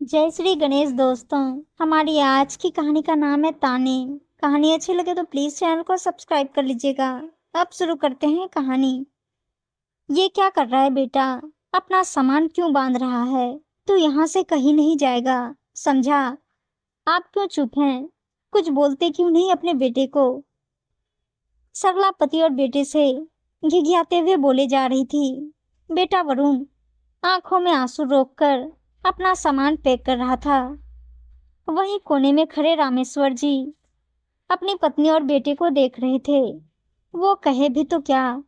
जय श्री गणेश दोस्तों। हमारी आज की कहानी का नाम है ताने। कहानी अच्छी लगे तो प्लीज चैनल को सब्सक्राइब कर लीजिएगा। अब शुरू करते हैं कहानी। ये क्या कर रहा है बेटा? अपना सामान क्यों बांध रहा है? तू यहाँ से कहीं नहीं जाएगा, समझा? आप क्यों चुप हैं? कुछ बोलते क्यों नहीं अपने बेटे को? सरला पति और बेटे से घिघियाते हुए बोले जा रही थी। बेटा वरुण आंखों में आंसू रोककर अपना सामान पैक कर रहा था। वहीं कोने में खड़े रामेश्वर जी अपनी पत्नी और बेटे को देख रहे थे। वो कहे भी तो क्या?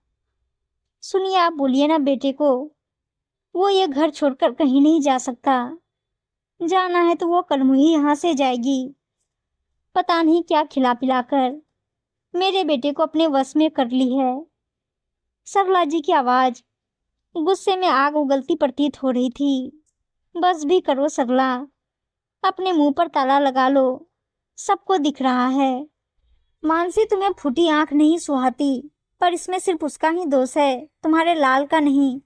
सुनिए, आप बोलिए ना बेटे को। वो ये घर छोड़कर कहीं नहीं जा सकता। जाना है तो वो कल ही यहाँ से जाएगी। पता नहीं क्या खिला पिलाकर मेरे बेटे को अपने वश में कर ली है। सरला जी की आवाज गुस्से में आग उगलती प्रतीत हो रही थी। बस भी करो सरला, अपने मुंह पर ताला लगा लो, सबको दिख रहा है। मानसी, तुम्हें फूटी आंख नहीं सुहाती, पर इसमें सिर्फ उसका ही दोष है, तुम्हारे लाल का नहीं।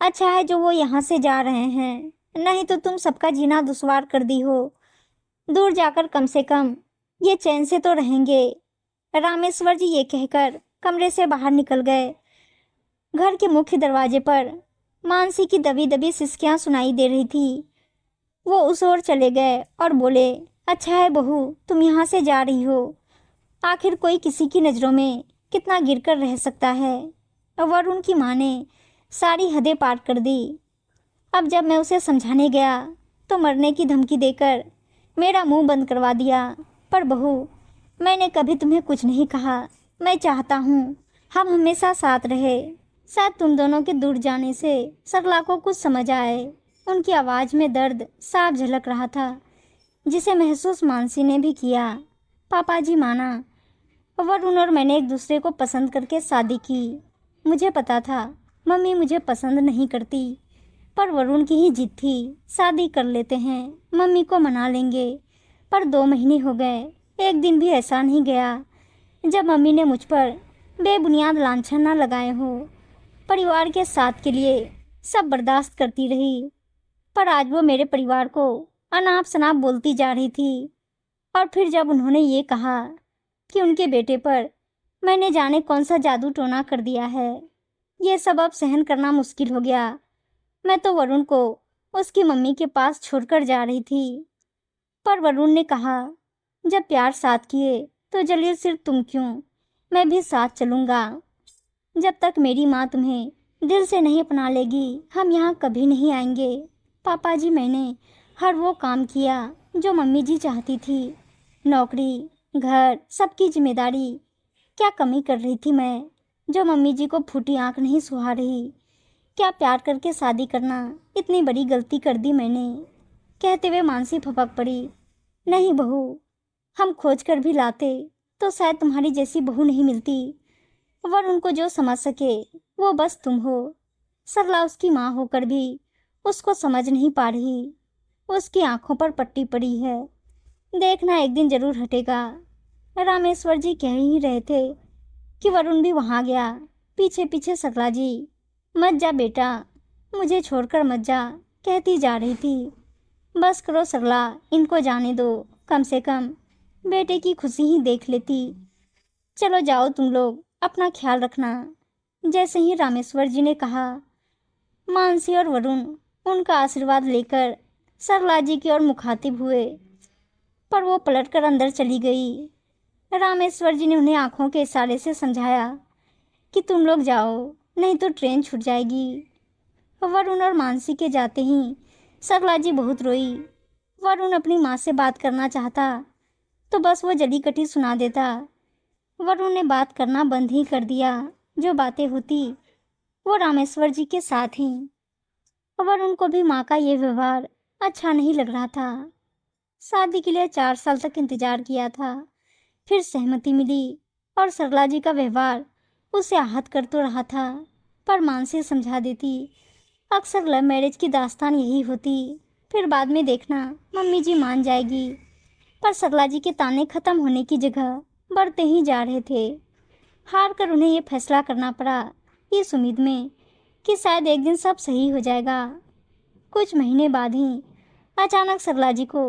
अच्छा है जो वो यहाँ से जा रहे हैं, नहीं तो तुम सबका जीना दुश्वार कर दी हो। दूर जाकर कम से कम ये चैन से तो रहेंगे। रामेश्वर जी ये कहकर कमरे से बाहर निकल गए। घर के मुख्य दरवाजे पर मानसी की दबी दबी सिसकियां सुनाई दे रही थी। वो उस ओर चले गए और बोले, अच्छा है बहू, तुम यहाँ से जा रही हो। आखिर कोई किसी की नज़रों में कितना गिरकर रह सकता है। वरुण की माँ ने सारी हदें पार कर दी। अब जब मैं उसे समझाने गया तो मरने की धमकी देकर मेरा मुंह बंद करवा दिया। पर बहू, मैंने कभी तुम्हें कुछ नहीं कहा। मैं चाहता हूँ हम हमेशा साथ रहे। शायद तुम दोनों के दूर जाने से सरला को कुछ समझ आए। उनकी आवाज़ में दर्द साफ झलक रहा था, जिसे महसूस मानसी ने भी किया। पापा जी, माना वरुण और मैंने एक दूसरे को पसंद करके शादी की। मुझे पता था मम्मी मुझे पसंद नहीं करती, पर वरुण की ही जिद थी। शादी कर लेते हैं, मम्मी को मना लेंगे। पर 2 महीने हो गए, एक दिन भी ऐसा नहीं गया जब मम्मी ने मुझ पर बेबुनियाद लांछन न लगाए हो। परिवार के साथ के लिए सब बर्दाश्त करती रही, पर आज वो मेरे परिवार को अनाप शनाप बोलती जा रही थी। और फिर जब उन्होंने ये कहा कि उनके बेटे पर मैंने जाने कौन सा जादू टोना कर दिया है, ये सब अब सहन करना मुश्किल हो गया। मैं तो वरुण को उसकी मम्मी के पास छोड़कर जा रही थी, पर वरुण ने कहा, जब प्यार साथ किए तो जलील सिर्फ तुम क्यों, मैं भी साथ चलूँगा। जब तक मेरी माँ तुम्हें दिल से नहीं अपना लेगी, हम यहाँ कभी नहीं आएंगे। पापा जी, मैंने हर वो काम किया जो मम्मी जी चाहती थी। नौकरी, घर, सबकी जिम्मेदारी। क्या कमी कर रही थी मैं, जो मम्मी जी को फूटी आंख नहीं सुहा रही? क्या प्यार करके शादी करना इतनी बड़ी गलती कर दी मैंने? कहते हुए मानसी फपक पड़ी। नहीं बहू, हम खोज कर भी लाते तो शायद तुम्हारी जैसी बहू नहीं मिलती। वर उनको जो समझ सके वो बस तुम हो। सरला उसकी माँ होकर भी उसको समझ नहीं पा रही। उसकी आंखों पर पट्टी पड़ी है। देखना एक दिन जरूर हटेगा। रामेश्वर जी कह ही रहे थे कि वरुण भी वहां गया। पीछे पीछे सरला जी, मत जा बेटा, मुझे छोड़कर मत जा, कहती जा रही थी। बस करो सरला, इनको जाने दो, कम से कम बेटे की खुशी ही देख लेती। चलो जाओ तुम लोग, अपना ख्याल रखना। जैसे ही रामेश्वर जी ने कहा, मानसी और वरुण उनका आशीर्वाद लेकर सरला जी की ओर मुखातिब हुए, पर वो पलटकर अंदर चली गई। रामेश्वर जी ने उन्हें आंखों के इशारे से समझाया कि तुम लोग जाओ, नहीं तो ट्रेन छूट जाएगी। वरुण और मानसी के जाते ही सरला जी बहुत रोई। वरुण अपनी माँ से बात करना चाहता तो बस वो जली कटी सुना देता। वरुण ने बात करना बंद ही कर दिया। जो बातें होती वो रामेश्वर जी के साथ ही। वरुण को भी माँ का ये व्यवहार अच्छा नहीं लग रहा था। शादी के लिए 4 साल तक इंतजार किया था, फिर सहमति मिली और सरला जी का व्यवहार उसे आहत कर तो रहा था, पर मानसी समझा देती। अक्सर लव मैरिज की दास्तान यही होती, फिर बाद में देखना मम्मी जी मान जाएगी। पर सरला जी के ताने खत्म होने की जगह बढ़ते ही जा रहे थे। हार कर उन्हें ये फैसला करना पड़ा, इस उम्मीद में कि शायद एक दिन सब सही हो जाएगा। कुछ महीने बाद ही अचानक सरला जी को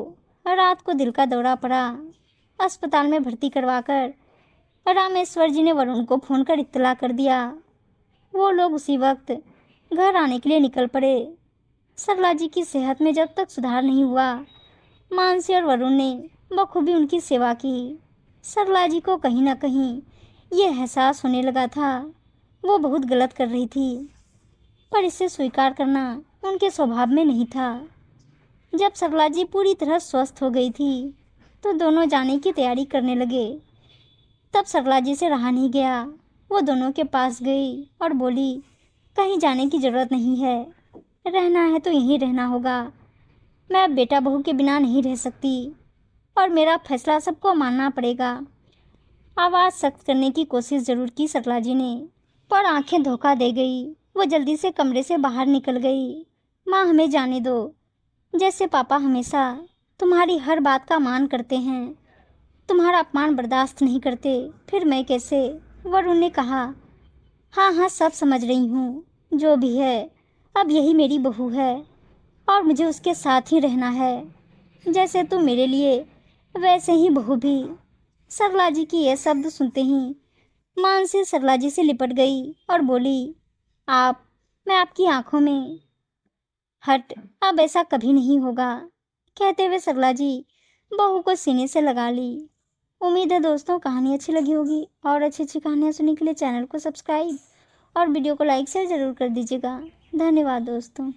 रात को दिल का दौरा पड़ा। अस्पताल में भर्ती करवाकर रामेश्वर जी ने वरुण को फोन कर इत्तला कर दिया। वो लोग उसी वक्त घर आने के लिए निकल पड़े। सरला जी की सेहत में जब तक सुधार नहीं हुआ, मानसी और वरुण ने बखूबी उनकी सेवा की। सरला जी को कहीं ना कहीं ये एहसास होने लगा था वो बहुत गलत कर रही थी, पर इसे स्वीकार करना उनके स्वभाव में नहीं था। जब सरला जी पूरी तरह स्वस्थ हो गई थी तो दोनों जाने की तैयारी करने लगे। तब सरला जी से रहा नहीं गया। वो दोनों के पास गई और बोली, कहीं जाने की ज़रूरत नहीं है, रहना है तो यहीं रहना होगा। मैं अब बेटा बहू के बिना नहीं रह सकती और मेरा फैसला सबको मानना पड़ेगा। आवाज़ सख्त करने की कोशिश ज़रूर की सरला जी ने, पर आंखें धोखा दे गई। वो जल्दी से कमरे से बाहर निकल गई। माँ, हमें जाने दो। जैसे पापा हमेशा तुम्हारी हर बात का मान करते हैं, तुम्हारा अपमान बर्दाश्त नहीं करते, फिर मैं कैसे? वरुण ने कहा। हाँ हाँ, सब समझ रही हूँ। जो भी है, अब यही मेरी बहू है और मुझे उसके साथ ही रहना है। जैसे तू मेरे लिए, वैसे ही बहू भी। सरला जी की यह शब्द सुनते ही मानसी सरला जी से लिपट गई और बोली, मैं आपकी आंखों में। हट, अब ऐसा कभी नहीं होगा। कहते हुए सरला जी बहू को सीने से लगा ली। उम्मीद है दोस्तों कहानी अच्छी लगी होगी, और अच्छी अच्छी कहानियाँ सुनने के लिए चैनल को सब्सक्राइब और वीडियो को लाइक शेयर ज़रूर कर दीजिएगा। धन्यवाद दोस्तों।